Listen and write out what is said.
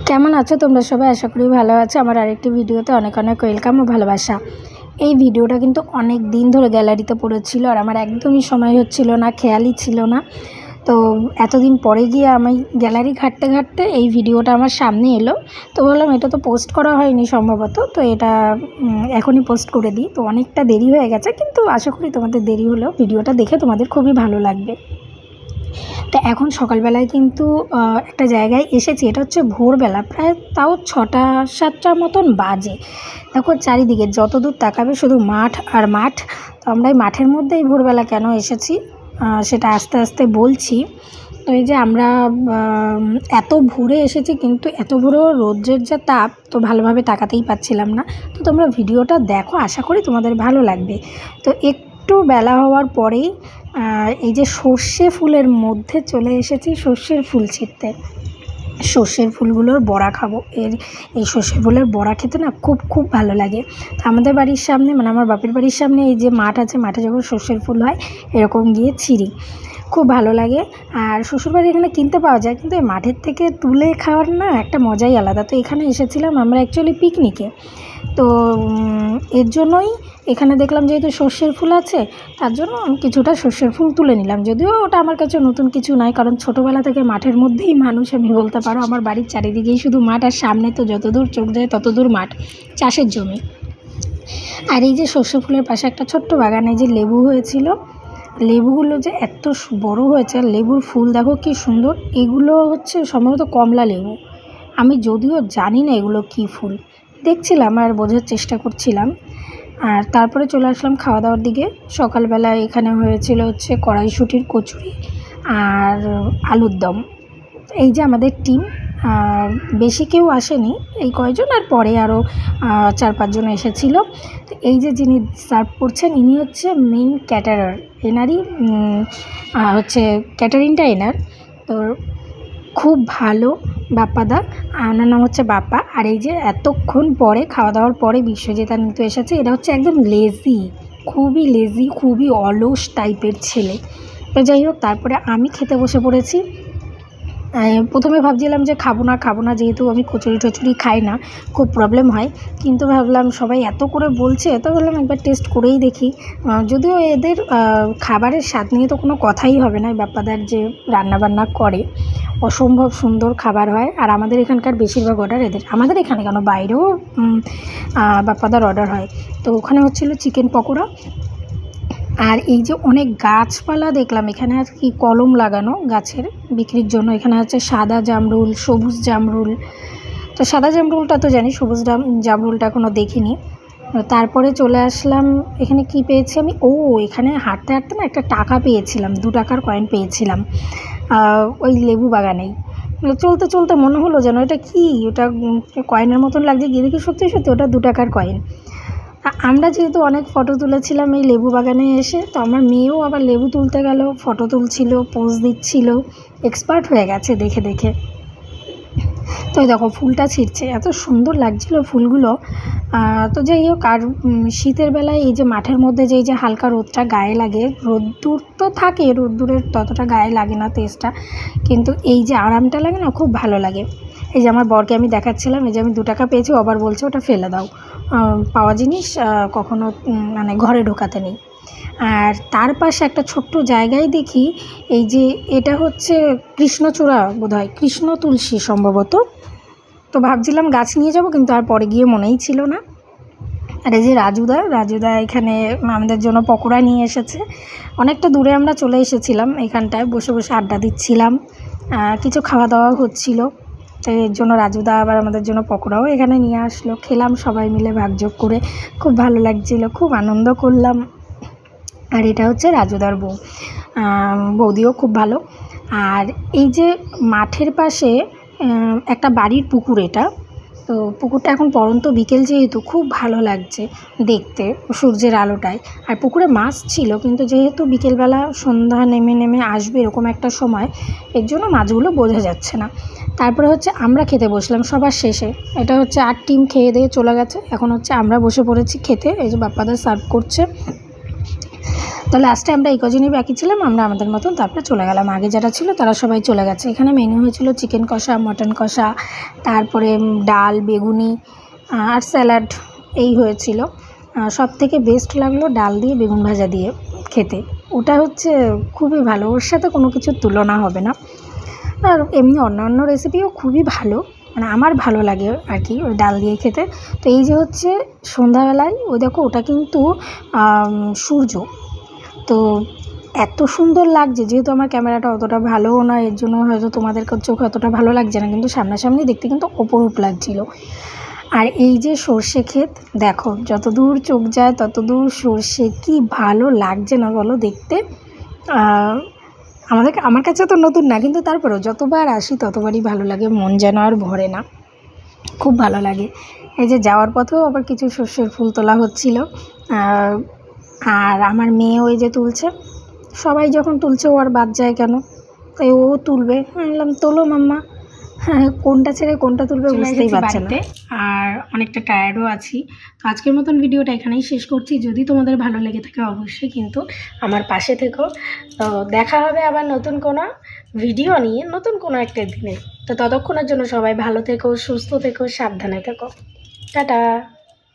কেমন আছো তোমরা সবাই? আশা করি ভালো আছো। আমার আরেকটি ভিডিওতে অনেক অনেক ওয়েলকাম ও ভালোবাসা। এই ভিডিওটা কিন্তু অনেক দিন ধরে গ্যালারিতে পড়েছিল আর আমার একদমই সময় হচ্ছিল না, খেয়ালই ছিল না। তো এতদিন পরে গিয়ে আমি গ্যালারি ঘাঁটতে ঘাঁটতে এই ভিডিওটা আমার সামনে এলো। তো বললাম এটা তো পোস্ট করা হয়নি সম্ভবত, তো এটা এখনই পোস্ট করে দিই। তো অনেকটা দেরি হয়ে গেছে, কিন্তু আশা করি তোমাদের দেরি হলেও ভিডিওটা দেখে তোমাদের খুবই ভালো লাগবে। তো এখন সকালবেলায় কিন্তু একটা জায়গায় এসেছি। এটা হচ্ছে ভোরবেলা, প্রায় তাও 6টা-7টার মতন বাজে। দেখো চারিদিকে যতদূর তাকাবে শুধু মাঠ আর মাঠ। তো আমরা এই মাঠের মধ্যেই ভোরবেলা কেন এসেছি সেটা আস্তে আস্তে বলছি। তো এই যে আমরা এত ভোরে এসেছি, কিন্তু এত ভোরেও রৌদ্রের যা তাপ, তো ভালোভাবে তাকাতেই পাচ্ছিলাম না। তো তোমরা ভিডিওটা দেখো, আশা করি তোমাদের ভালো লাগবে। তো একটু বেলা হওয়ার পরেই এই যে সর্ষে ফুলের মধ্যে চলে এসেছি সর্ষের ফুল ছিঁড়তে। সর্ষের ফুলগুলোর বড়া খাবো। এই সর্ষে ফুলের বড়া খেতে না খুব খুব ভালো লাগে। তো আমাদের বাড়ির সামনে, মানে আমার বাপের বাড়ির সামনে এই যে মাঠ আছে, মাঠে যখন সর্ষের ফুল হয় এরকম গিয়ে ছিঁড়ি, খুব ভালো লাগে। আর শ্বশুরবাড়ি এখানে কিনতে পাওয়া যায়, কিন্তু এই মাঠের থেকে তুলে খাওয়ার না একটা মজাই আলাদা। তো এখানে এসেছিলাম আমরা অ্যাকচুয়ালি পিকনিকে। তো এর জন্যই এখানে দেখলাম যেহেতু সর্ষের ফুল আছে, তার জন্য আমি কিছুটা সর্ষের ফুল তুলে নিলাম। যদিও ওটা আমার কাছে নতুন কিছু নয়, কারণ ছোটোবেলা থেকে মাঠের মধ্যেই মানুষ, আমি বলতে পারো। আমার বাড়ির চারিদিকেই শুধু মাঠ, আর সামনে তো যতদূর চোখ যায় ততদূর মাঠ, চাষের জমি। আর এই যে সর্ষে ফুলের পাশে একটা ছোট্ট বাগানে যে লেবু হয়েছিল, লেবুগুলো যে এত বড় হয়েছে, আর লেবুর ফুল দেখো কি সুন্দর। এগুলো হচ্ছে সম্ভবত কমলা লেবু। আমি যদিও জানি না এগুলো কী ফুল, দেখছিলাম আর বোঝার চেষ্টা করছিলাম। আর তারপরে চলে আসলাম খাওয়া দাওয়ার দিকে। সকালবেলায় এখানে হয়েছিল হচ্ছে কড়াইশুঁটির কচুরি আর আলুর দম। এই যে আমাদের টিম, বেশি কেউ আসেনি, এই কয়জন, আর পরে আরও 4-5 জন এসেছিলো। তো এই যে যিনি সার্ভ করছেন ইনি হচ্ছে মেইন ক্যাটারার, এনারই হচ্ছে ক্যাটারিংটা এনার। তো খুব ভালো বাপ্পাদা, ওনার নাম হচ্ছে বাপ্পা। আর এই যে এতক্ষণ পরে খাওয়া দাওয়ার পরে বিশ্বজিৎ কিন্তু এসেছে। এটা হচ্ছে একদম লেজি, খুবই লেজি, খুবই অলস টাইপের ছেলে। তো যাই হোক, তারপরে আমি খেতে বসে পড়েছি। প্রথমে ভাবছিলাম যে খাবো না, যেহেতু আমি কচুরি টচুরি খাই না, খুব প্রবলেম হয়। কিন্তু ভাবলাম সবাই এত করে বলছে, তো ভাবলাম একবার টেস্ট করেই দেখি। যদিও এদের খাবারের স্বাদ নিয়ে তো কোনো কথাই হবে না। বাপ্পাদার যে রান্নাবান্না করে অসম্ভব সুন্দর খাবার হয়। আর আমাদের এখানকার বেশিরভাগ অর্ডার এদের, আমাদের এখানে কেন বাইরেও বাপ্পাদার অর্ডার হয়। তো ওখানে হচ্ছিলো চিকেন পকোড়া। আর এই যে অনেক গাছপালা দেখলাম এখানে, আর কি কলম লাগানো গাছের বিক্রির জন্য। এখানে আছে সাদা জামরুল, সবুজ জামরুল। তো সাদা জামরুলটা তো জানি, সবুজ জামরুলটা এখনও দেখিনি। তারপরে চলে আসলাম, এখানে কি পেয়েছি আমি, এখানে হাঁটতে হাঁটতে না একটা টাকা পেয়েছিলাম, 2 টাকার কয়েন পেয়েছিলাম ওই লেবু বাগানেই। চলতে চলতে মনে হলো যেন এটা কি, ওটা কয়েনের মতন লাগছে, গিয়ে দেখি সত্যি সত্যি ওটা 2 টাকার কয়েন। আমরা যেহেতু অনেক ফটো তুলেছিলাম এই লেবু বাগানে এসে, তো আমার মেয়েও আবার লেবু তুলতে গেল, ফটো তুলছিল, পোজ দিচ্ছিল, এক্সপার্ট হয়ে গেছে দেখে দেখে। তো দেখো ফুলটা ছিঁড়ছে, এত সুন্দর লাগছিল ফুলগুলো। তো যাই হোক, আর শীতের বেলায় এই যে মাঠের মধ্যে যে এই যে হালকা রোদটা গায়ে লাগে, রোদ্দুর তো থাকে, রোদ্দুরের ততটা গায়ে লাগে না তেজটা, কিন্তু এই যে আরামটা লাগে না, খুব ভালো লাগে। এই যে আমার বরকে আমি দেখাচ্ছিলাম, এই যে আমি 2 টাকা পেয়েছি, আবার বলছে ওটা ফেলে দাও, পাওয়া জিনিস কখনো মানে ঘরে ঢোকাতে নেই। আর তার পাশে একটা ছোট্ট জায়গায় দেখি, এই যে এটা হচ্ছে কৃষ্ণচূড়া বোধহয়, কৃষ্ণ তুলসী সম্ভবত। তো ভাবছিলাম গাছ নিয়ে যাব, কিন্তু আর পরে গিয়ে মনেই ছিল না। আর এই যে রাজুদা এখানে আমাদের জন্য পকোড়া নিয়ে এসেছে। অনেকটা দূরে আমরা চলে এসেছিলাম, এখানটায় বসে বসে আড্ডা দিচ্ছিলাম, কিছু খাওয়া দাওয়া হচ্ছিল। তো এর জন্য রাজুদা আবার আমাদের জন্য পকোড়াও এখানে নিয়ে আসলো, খেলাম সবাই মিলে ভাগযোগ করে, খুব ভালো লাগছিলো, খুব আনন্দ করলাম। আর এটা হচ্ছে রাজুদার বৌদিও খুব ভালো। আর এই যে মাঠের পাশে একটা বাড়ির পুকুর, এটা তো পুকুরটা এখন পড়ন্ত বিকেল, যেহেতু খুব ভালো লাগছে দেখতে সূর্যের আলোটায়। আর পুকুরে মাছ ছিল, কিন্তু যেহেতু বিকেলবেলা সন্ধ্যা নেমে নেমে আসবে এরকম একটা সময়, এর জন্য মাছগুলো বোঝা যাচ্ছে না। তারপরে হচ্ছে আমরা খেতে বসলাম সবার শেষে। এটা হচ্ছে 8 টিম খেয়ে দিয়ে চলে গেছে, এখন হচ্ছে আমরা বসে পড়েছি খেতে। এই যে বাপ্পাদা সার্ভ করছে। তো তো লাস্টে আমরা এই কজনই বাকি ছিলাম, আমরা আমাদের মতন তারপরে চলে গেলাম। আগে যারা ছিল তারা সবাই চলে গেছে। এখানে মেনু হয়েছিল চিকেন কষা, মটন কষা, তারপরে ডাল, বেগুনি আর স্যালাড, এই হয়েছিল। সব থেকে বেস্ট লাগলো ডাল দিয়ে বেগুন ভাজা দিয়ে খেতে, ওটা হচ্ছে খুবই ভালো, ওর সাথে কোনো কিছুর তুলনা হবে না। আর এমনি অন্যান্য রেসিপিও খুবই ভালো, মানে আমার ভালো লাগে আর কি ওই ডাল দিয়ে খেতে। তো এই যে হচ্ছে সন্ধ্যাবেলায় ওই দেখো ওটা কিন্তু সূর্য, তো এত সুন্দর লাগছে, যেহেতু আমার ক্যামেরাটা অতটা ভালোও না, এর জন্য হয়তো তোমাদের চোখে অতটা ভালো লাগছে না, কিন্তু সামনাসামনি দেখতে কিন্তু অপরূপ লাগছিল। আর এই যে সর্ষে ক্ষেত দেখো, যত দূর চোখ যায় তত দূর সর্ষে, কি ভালো লাগছে না বলো দেখতে। আমার কাছে তো নতুন না, কিন্তু তারপরেও যতবার আসি ততবারই ভালো লাগে, মন যেন আর ভরে না, খুব ভালো লাগে। এই যে যাওয়ার পথেও আবার কিছু সর্ষের ফুল তোলা হচ্ছিল, আর আমার মেয়ে ওই যে তুলছে, সবাই যখন তুলছে ও আর বাদ যায় কেন, তাই ও তুলবে। বললাম তোলো মাম্মা, হ্যাঁ কোনটা ছেড়ে কোনটা তুলবে বুঝতেই পারছে না। আর অনেকটা টায়ার্ডও আছি। তো আজকের মতন ভিডিওটা এখানেই শেষ করছি। যদি তোমাদের ভালো লেগে থাকে অবশ্যই কিন্তু আমার পাশে থেকো। তো দেখা হবে আবার নতুন কোনো ভিডিও নিয়ে নতুন কোনো একটা দিনে। তো ততক্ষণের জন্য সবাই ভালো থেকো, সুস্থ থেকো, সাবধানে থেকো। টাটা।